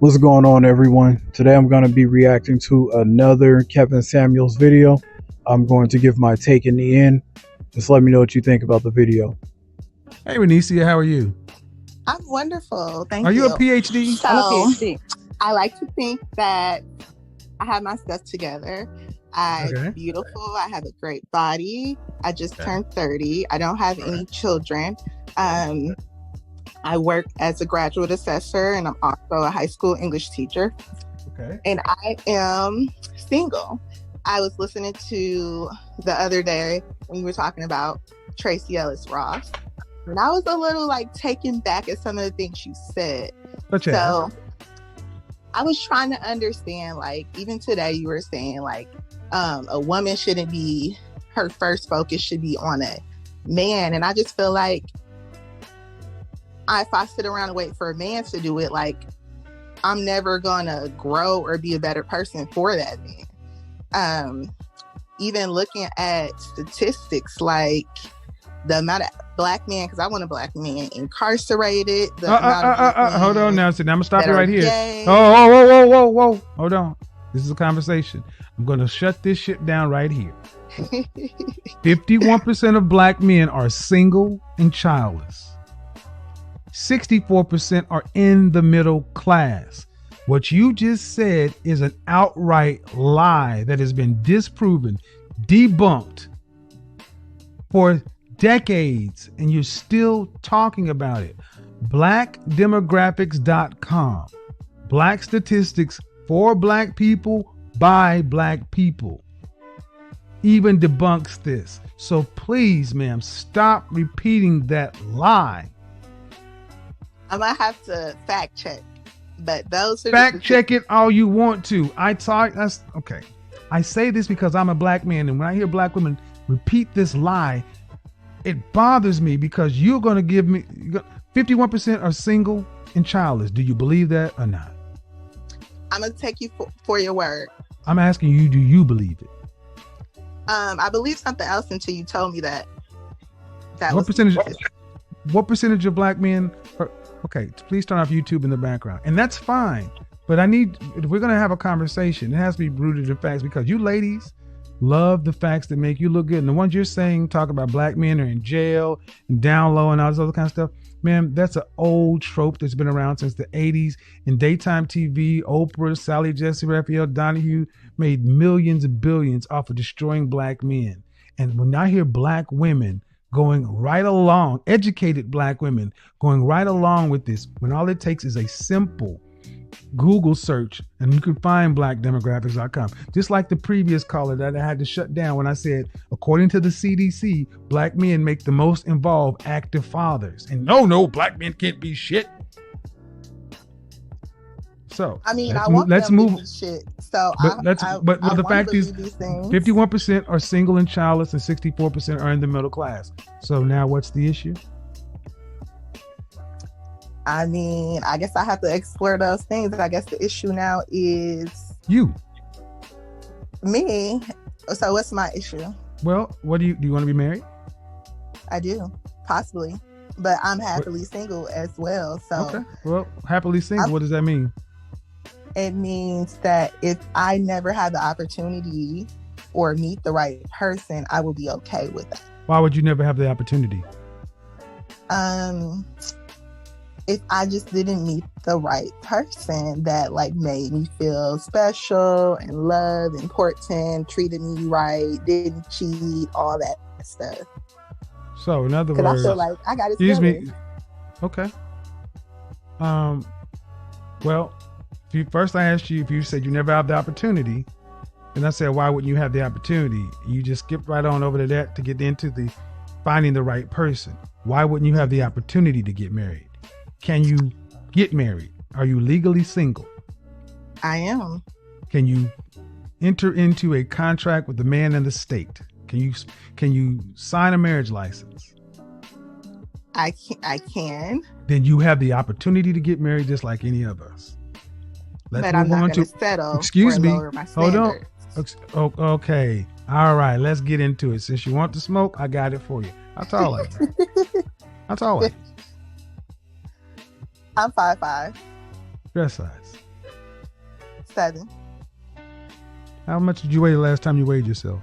What's going on, everyone? Today I'm going to be reacting to another Kevin Samuels video. I'm going to give my take in the end. Just let me know what you think about the video. Hey, Renicia, how are you? I'm wonderful. Thank you. Are you a PhD? So, I'm a PhD. I like to think that I have my stuff together. I'm Okay. beautiful. I have a great body. I just turned 30. I don't have any children. I work as a graduate assessor, and I'm also a high school English teacher. Okay. And I am single. I was listening to the other day when you were talking about Tracy Ellis Ross, and I was a little taken back at some of the things you said. So I was trying to understand, even today you were saying a woman shouldn't be, her first focus should be on a man. And I just feel like if I sit around and wait for a man to do it, I'm never gonna grow or be a better person for that man. Even looking at statistics, the amount of black men, because I want a black man incarcerated. Hold on now. So now I'm gonna stop you right here. Gay. Whoa. Hold on. This is a conversation. I'm gonna shut this shit down right here. 51% of black men are single and childless. 64% are in the middle class. What you just said is an outright lie that has been disproven, debunked for decades, and you're still talking about it. Blackdemographics.com. Black statistics for black people by black people even debunks this. So please, ma'am, stop repeating that lie. I might have to fact check, but those are fact check it all you want to. That's okay. I say this because I'm a black man, and when I hear black women repeat this lie, it bothers me, because you're going to give me 51% are single and childless. Do you believe that or not? I'm gonna take you for your word. I'm asking you, do you believe it? I believe something else until you told me that. What percentage of black men are, okay, please turn off YouTube in the background. And that's fine. But if we're going to have a conversation, it has to be rooted in facts, because you ladies love the facts that make you look good. And the ones you're saying talk about black men are in jail and down low and all this other kind of stuff. Man, that's an old trope that's been around since the 80s. In daytime TV, Oprah, Sally Jesse Raphael Donahue made millions and billions off of destroying black men. And when I hear black women going right along, educated black women going right along with this, when all it takes is a simple Google search, and you can find blackdemographics.com. Just like the previous caller that I had to shut down when I said, according to the CDC, black men make the most involved active fathers. And no, black men can't be shit. So I mean, let's move. Shit. So but the fact is, 51% are single and childless, and 64% are in the middle class. So now, what's the issue? I mean, I guess I have to explore those things. I guess the issue now is me. So what's my issue? Well, do you want to be married? I do, possibly, but I'm happily single as well. So okay, well, happily single. What does that mean? It means that if I never have the opportunity or meet the right person, I will be okay with that. Why would you never have the opportunity? If I just didn't meet the right person that made me feel special and loved, important, treated me right, didn't cheat, all that stuff. So in other words, I feel like I got it. Excuse me. Okay. Well, first I asked you if you said you never have the opportunity, and I said, why wouldn't you have the opportunity? You just skipped right on over to that to get into the finding the right person. Why wouldn't you have the opportunity to get married? Can you get married? Are you legally single? I am. Can you enter into a contract with the man and the state? Can you sign a marriage license? I can. Then you have the opportunity to get married just like any of us. But I'm not going to settle. Excuse me. Hold on. Okay. All right. Let's get into it. Since you want to smoke, I got it for you. How tall are you? How tall are you? I'm 5'5". Dress size? 170. How much did you weigh the last time you weighed yourself?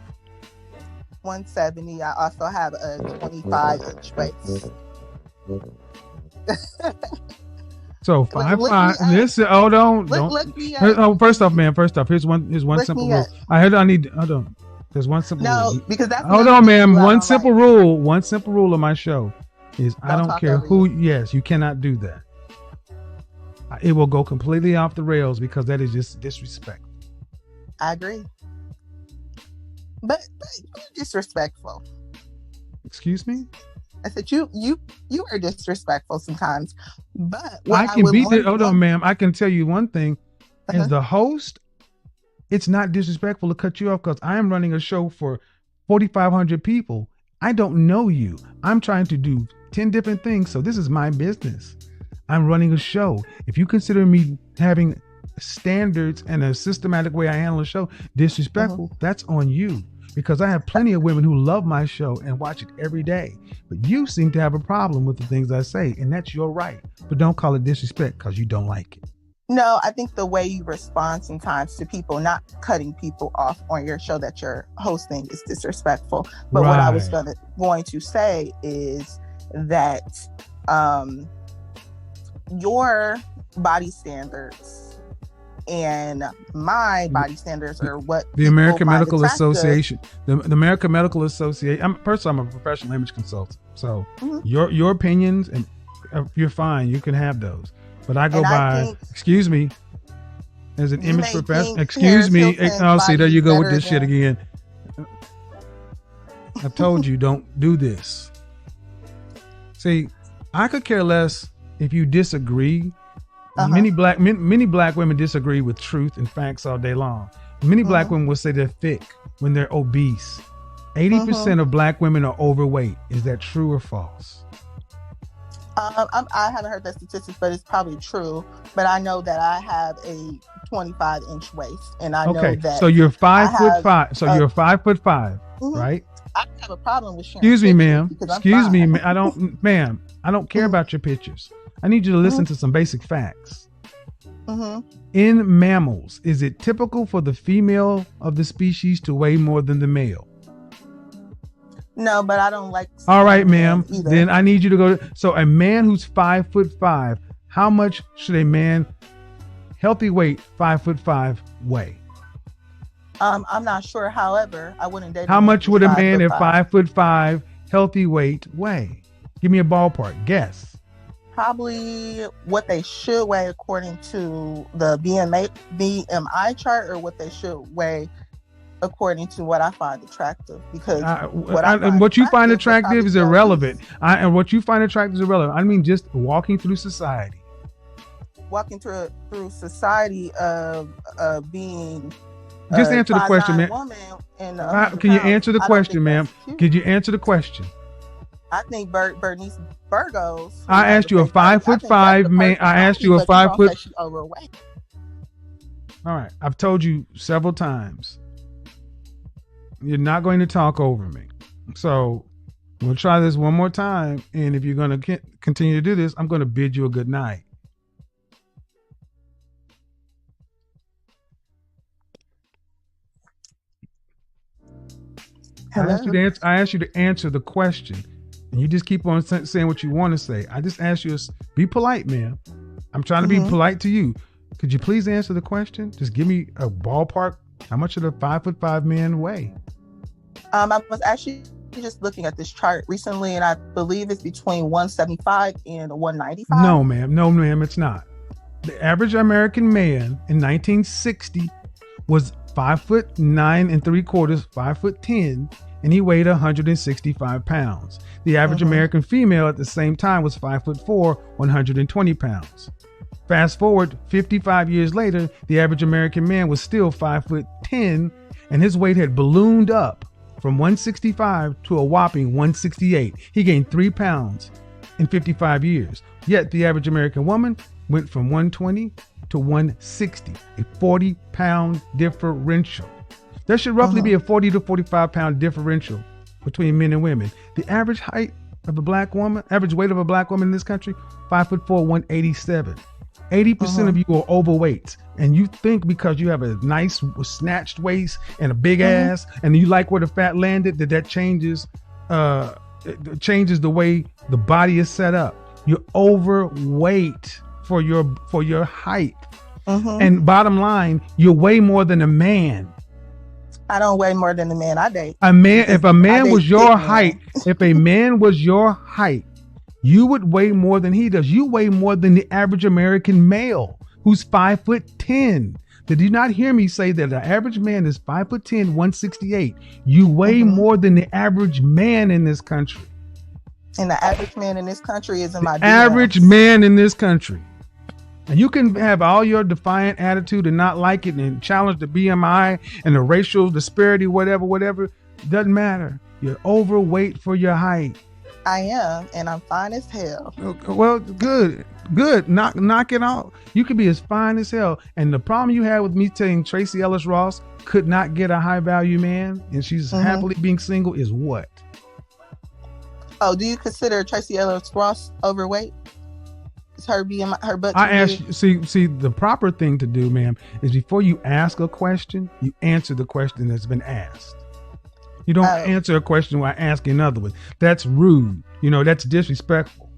170. I also have a 25-inch waist. So 5'5". Listen, don't. Me up. Oh, first off, here's one simple rule. Hold on. There's one simple rule. No, because that's. Hold on, ma'am. One simple rule of my show is I don't care who. Yes, you cannot do that. It will go completely off the rails because that is just disrespect. I agree. But you're disrespectful. Excuse me? I said you are disrespectful sometimes. But I can beat it. Hold on, ma'am. I can tell you one thing. As the host, it's not disrespectful to cut you off because I am running a show for 4,500 people. I don't know you. I'm trying to do 10 different things. So this is my business. I'm running a show. If you consider me having standards and a systematic way I handle a show disrespectful, that's on you. Because I have plenty of women who love my show and watch it every day. But you seem to have a problem with the things I say, and that's your right. But don't call it disrespect because you don't like it. No, I think the way you respond sometimes to people not cutting people off on your show that you're hosting is disrespectful. But what I was going to say is that your body standards and my body standards are what the American Medical Association. The American Medical Association. First, I'm a professional image consultant, so your opinions, and you're fine. You can have those, but I go by. Excuse me, as an image professional. Excuse me. Oh, see, there you go with this shit again. I told you, don't do this. See, I could care less if you disagree. Many black women disagree with truth and facts all day long. Many black women will say they're thick when they're obese. 80% of black women are overweight. Is that true or false? I haven't heard that statistics, but it's probably true. But I know that I have a 25-inch waist, and I know that. So you're 5'5". So you're 5'5", right? I have a problem with sharing. Excuse me, ma'am. Excuse me, I don't, ma'am. I don't care about your pictures. I need you to listen to some basic facts. In mammals, is it typical for the female of the species to weigh more than the male? No, but I don't like. All right, ma'am. Then I need you to go. So a man who's 5'5", how much should a man, healthy weight, 5'5", weigh? I'm not sure. However, I wouldn't date. How much would a man at 5'5", healthy weight weigh? Give me a ballpark guess. Probably what they should weigh according to the BMI chart, or what they should weigh according to what I find attractive. Because what you find attractive is irrelevant. And what you find attractive is irrelevant. I mean, just walking through society. Walking through society of being. Just answer the question, ma'am. Can you answer the question, ma'am? Could you answer the question? I think Bernice Burgos. I asked you a 5'5" man. I asked you a 5 foot. Overweight. All right. I've told you several times. You're not going to talk over me. So we'll try this one more time. And if you're going to continue to do this, I'm going to bid you a good night. Hello? I asked you to answer the question. And you just keep on saying what you want to say. I just asked you to be polite, man. I'm trying to be polite to you. Could you please answer the question? Just give me a ballpark. How much should a 5'5" man weigh? I was actually just looking at this chart recently, and I believe it's between 175 and 195. No, ma'am, it's not. The average American man in 1960 was 5'9" 3/4, 5'10", and he weighed 165 pounds. The average American female at the same time was 5'4", 120 pounds. Fast forward 55 years later, the average American man was still 5'10", and his weight had ballooned up from 165 to a whopping 168. He gained 3 pounds in 55 years. Yet the average American woman went from 120 to 160, a 40-pound differential. There should roughly be a 40 to 45-pound differential between men and women. The average height of a black woman, average weight of a black woman in this country, 5'4", 187. 80% of you are overweight, and you think because you have a nice snatched waist and a big ass, and you like where the fat landed, that changes the way the body is set up. You're overweight for your height, and bottom line, you weigh more than a man. I don't weigh more than the man I date. If a man was your height, you would weigh more than he does. You weigh more than the average American male who's 5'10". Did you not hear me say that the average man is 5'10", 168? You weigh more than the average man in this country. And the average man in this country is in my average man in this country. And you can have all your defiant attitude and not like it and challenge the BMI and the racial disparity, whatever. Doesn't matter. You're overweight for your height. I am, and I'm fine as hell. Well, good. Knock it out. You could be as fine as hell. And the problem you had with me saying Tracee Ellis Ross could not get a high value man, and she's happily being single, is what? Oh, do you consider Tracee Ellis Ross overweight? Is her BMI, her butt? I asked you, see, the proper thing to do, ma'am, is before you ask a question, you answer the question that's been asked. You don't answer a question while asking another one. That's rude. That's disrespectful.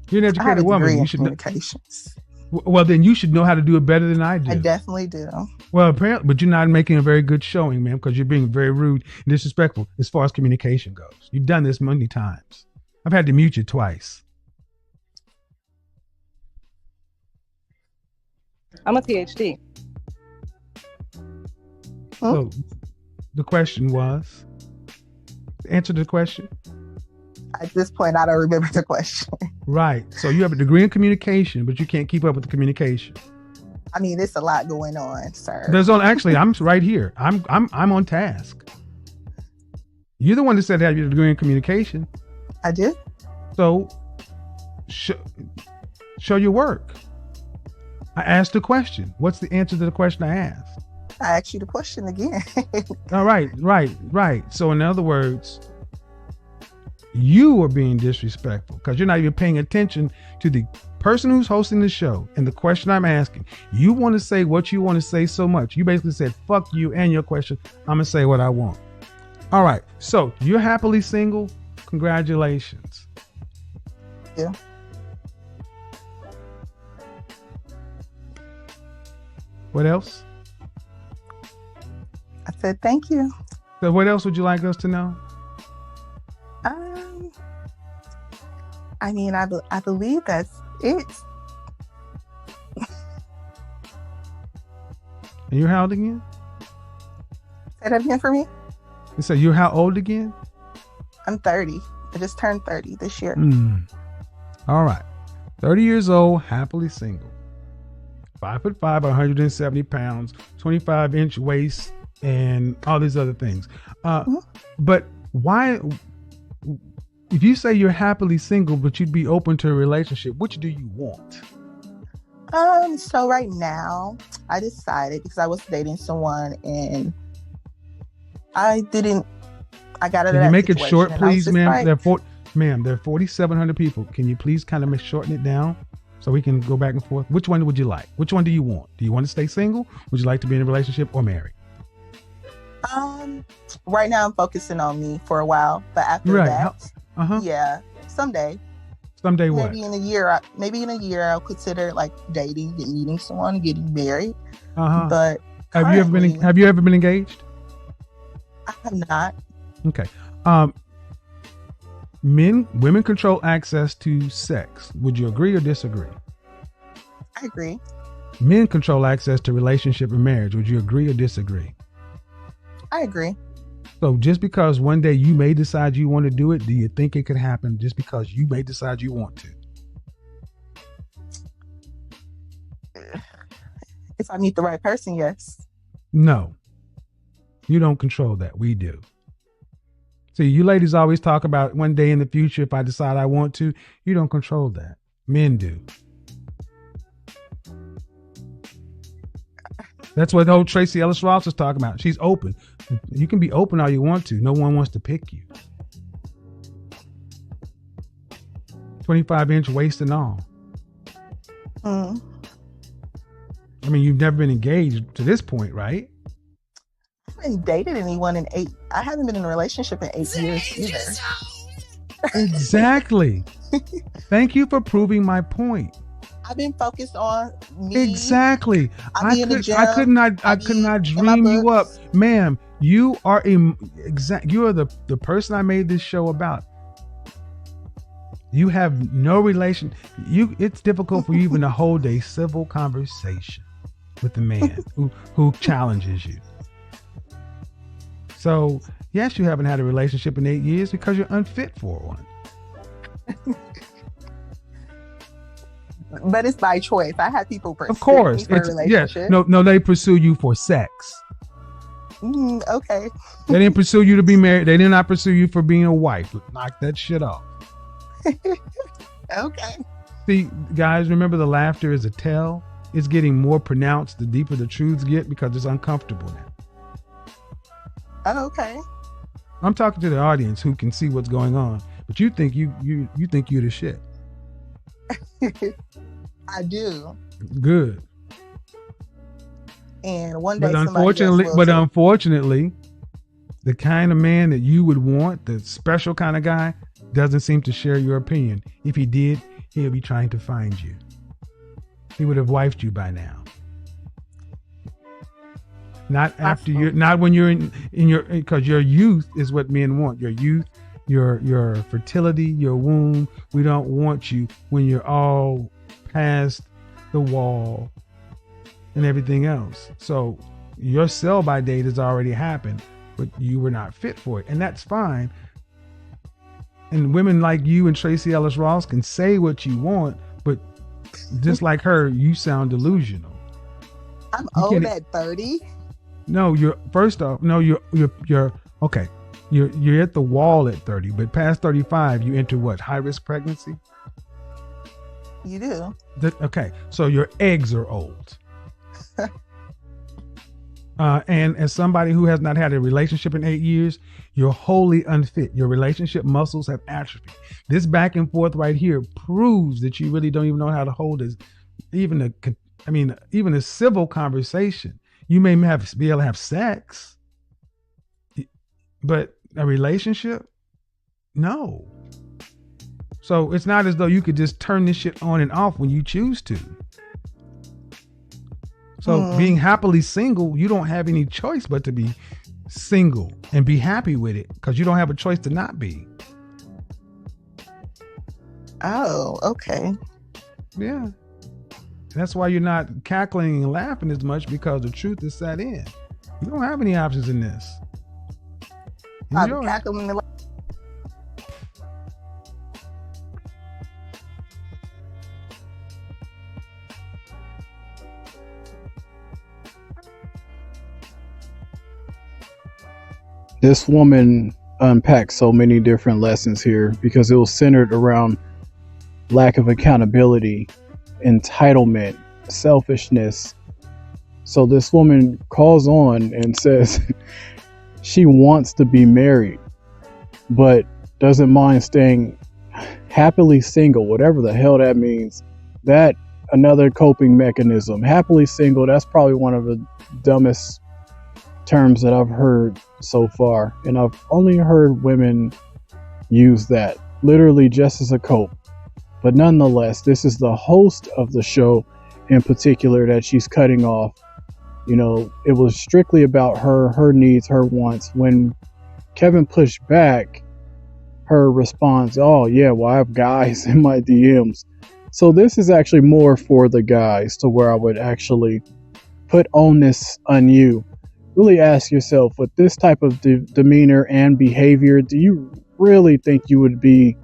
You're an educated woman. You should know communications. Well, then you should know how to do it better than I do. I definitely do. Well, apparently, but you're not making a very good showing, ma'am, because you're being very rude and disrespectful as far as communication goes. You've done this many times. I've had to mute you twice. I'm a PhD. So the question was, answer the question. At this point, I don't remember the question. Right. So you have a degree in communication, but you can't keep up with the communication. I mean, it's a lot going on, sir. I'm right here. I'm on task. You're the one that said have your degree in communication. I do. So show your work. I asked the question. What's the answer to the question I asked? I asked you the question again. All right. So in other words, you are being disrespectful because you're not even paying attention to the person who's hosting the show and the question I'm asking. You want to say what you want to say so much. You basically said, fuck you and your question. I'm going to say what I want. All right. So you're happily single. Congratulations. Yeah. What else? I said, thank you. So what else would you like us to know? I mean, I believe that's it. And you're how old again? Say that again for me. You say you're how old again? I'm 30. I just turned 30 this year. All right. 30 years old, happily single. 5'5", 170 pounds, 25-inch waist, and all these other things. But why, if you say you're happily single, but you'd be open to a relationship, which do you want? So right now, I decided because I was dating someone and I got out of that. Can you make it short, and please, ma'am? like, there are 4,700 people. Can you please kind of shorten it down so we can go back and forth? Which one would you like? Which one do you want? Do you want to stay single? Would you like to be in a relationship or married? Right now I'm focusing on me for a while, but after that, yeah, someday what? Maybe in a year I'll consider like dating and meeting someone, getting married. But have you ever been engaged? I have not. Okay. Women control access to sex. Would you agree or disagree? I agree. Men control access to relationship and marriage. Would you agree or disagree? I agree. So just because one day you may decide you want to do it, do you think it could happen just because you may decide you want to? If I meet the right person, yes. No. You don't control that. We do. See, you ladies always talk about one day in the future, if I decide I want to. You don't control that. Men do. That's what the whole Tracee Ellis Ross is talking about. She's open. You can be open all you want to. No one wants to pick you. 25-inch waist and all. Mm. I mean, you've never been engaged to this point, right? I haven't dated anyone in 8. I haven't been in a relationship in 8 years either. Exactly. Thank you for proving my point. I've been focused on me. Exactly. I be in the gym. I could not dream you up, ma'am. You are You are the person I made this show about. You have no relation. It's difficult for you even to hold a civil conversation with the man who challenges you. So yes, you haven't had a relationship in 8 years because you're unfit for one. But it's by choice. I have people pursue of course, me for a relationship. Yeah, no, they pursue you for sex. Okay. They didn't pursue you to be married. They did not pursue you for being a wife. Knock that shit off. Okay. See, guys, remember the laughter is a tell. It's getting more pronounced the deeper the truths get because it's uncomfortable now. Okay. I'm talking to the audience who can see what's going on, but you think you think you're the shit. I do. Good. And one day, but unfortunately, the kind of man that you would want, the special kind of guy, doesn't seem to share your opinion. If he did, he'll be trying to find you. He would have wifed you by now. Not after you, not when you're in your, because your youth is what men want. Your youth, your fertility, your womb. We don't want you when you're all past the wall and everything else. So your sell by date has already happened, but you were not fit for it, and that's fine. And women like you and Tracee Ellis Ross can say what you want, but just like her, you sound delusional. I'm old at 30. No, you're okay. You're at the wall at 30, but past 35, you enter what? High risk pregnancy? You do. Okay, so your eggs are old. And as somebody who has not had a relationship in 8 years, you're wholly unfit. Your relationship muscles have atrophied. This back and forth right here proves that you really don't even know how to hold even a civil conversation. You may be able to have sex, but a relationship? No. So it's not as though you could just turn this shit on and off when you choose to. So being happily single, you don't have any choice but to be single and be happy with it because you don't have a choice to not be. Oh, okay. Yeah. That's why you're not cackling and laughing as much, because the truth is set in. You don't have any options in this. I'm cackling and This woman unpacked so many different lessons here because it was centered around lack of accountability, entitlement, selfishness. So this woman calls on and says she wants to be married, but doesn't mind staying happily single, whatever the hell that means. That another coping mechanism. Happily single, that's probably one of the dumbest terms that I've heard so far, and I've only heard women use that literally just as a cope. But nonetheless, this is the host of the show in particular that she's cutting off. You know, it was strictly about her needs, her wants. When Kevin pushed back, her response, oh yeah, well, I have guys in my DMs. So this is actually more for the guys, to where I would actually put onus on you. Really ask yourself, with this type of demeanor and behavior, do you really think you would be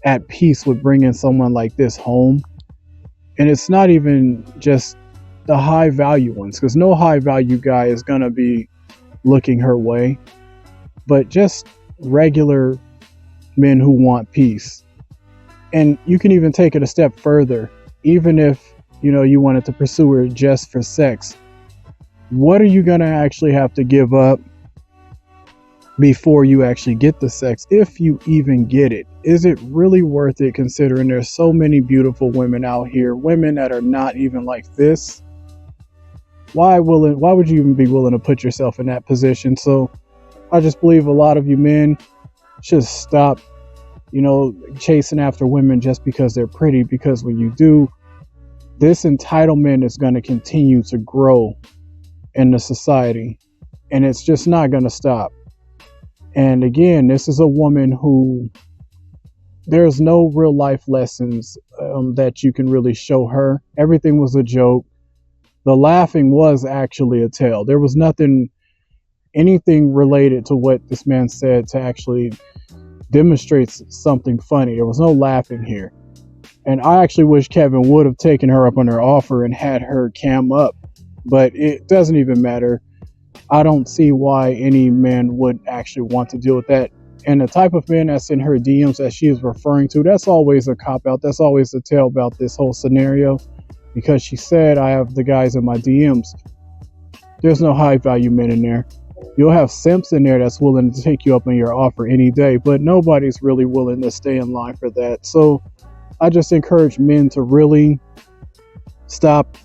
at peace with bringing someone like this home? And it's not even just the high value ones, because no high value guy is going to be looking her way, but just regular men who want peace. And you can even take it a step further. Even if, you know, you wanted to pursue her just for sex, what are you going to actually have to give up before you actually get the sex, if you even get it. Is it really worth it, considering there's so many beautiful women out here, women that are not even like this? Why would you even be willing to put yourself in that position? So I just believe a lot of you men should stop, chasing after women just because they're pretty, because when you do, this entitlement is going to continue to grow in the society, and it's just not going to stop. And again, this is a woman who there's no real life lessons that you can really show her. Everything was a joke. The laughing was actually a tale. There was anything related to what this man said to actually demonstrate something funny. There was no laughing here. And I actually wish Kevin would have taken her up on her offer and had her cam up, but it doesn't even matter. I don't see why any man would actually want to deal with that. And the type of man that's in her DMs that she is referring to, that's always a cop-out. That's always the tale about this whole scenario, because she said, I have the guys in my DMs. There's no high-value men in there. You'll have simps in there that's willing to take you up on your offer any day, but nobody's really willing to stay in line for that. So I just encourage men to really stop,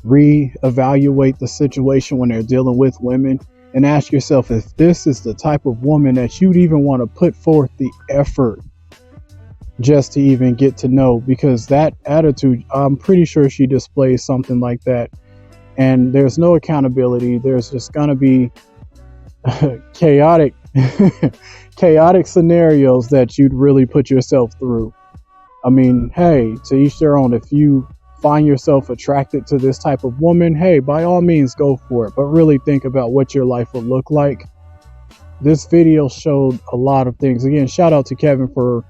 reevaluate the situation when they're dealing with women, and ask yourself if this is the type of woman that you'd even want to put forth the effort just to even get to know, because that attitude, I'm pretty sure she displays something like that, and there's no accountability. There's just gonna be chaotic scenarios that you'd really put yourself through. I mean, hey, to each their own. If you find yourself attracted to this type of woman, hey, by all means go for it, but really think about what your life will look like. This video showed a lot of things. Again, shout out to Kevin for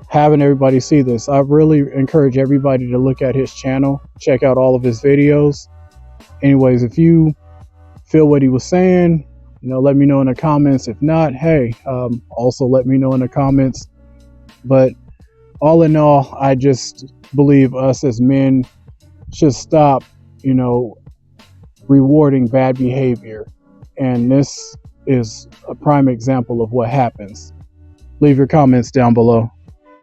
having everybody see this. I really encourage everybody to look at his channel, check out all of his videos. Anyways, if you feel what he was saying, let me know in the comments. If not, hey, also let me know in the comments. But all in all, I just believe us as men should stop, rewarding bad behavior. And this is a prime example of what happens. Leave your comments down below.